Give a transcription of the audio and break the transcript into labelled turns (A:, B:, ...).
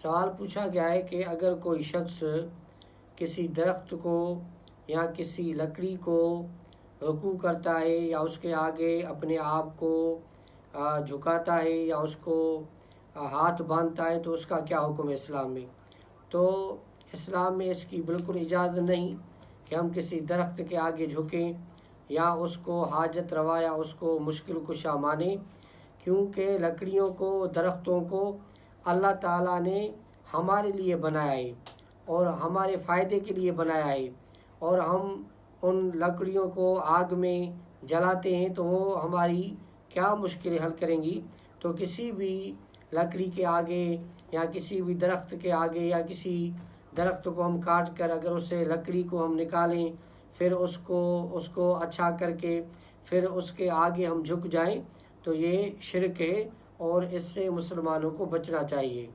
A: सवाल पूछा गया है कि अगर कोई शख्स किसी दरख्त को या किसी लकड़ी को रुकू करता है या उसके आगे अपने आप को झुकाता है या उसको हाथ बांधता है तो उसका क्या हुक्म है इस्लाम में। तो इस्लाम में इसकी बिल्कुल इजाज़त नहीं कि हम किसी दरख्त के आगे झुकें या उसको हाजत रवा या उसको मुश्किल कुशा माने, क्योंकि लकड़ियों को, दरख्तों को अल्लाह ताला ने हमारे लिए बनाया है और हमारे फ़ायदे के लिए बनाया है। और हम उन लकड़ियों को आग में जलाते हैं तो वो हमारी क्या मुश्किलें हल करेंगी। तो किसी भी लकड़ी के आगे या किसी भी दरख्त के आगे या किसी दरख्त को हम काट कर अगर उससे लकड़ी को हम निकालें, फिर उसको अच्छा करके फिर उसके आगे हम झुक जाएं, तो ये शिर्क है और इससे मुसलमानों को बचना चाहिए।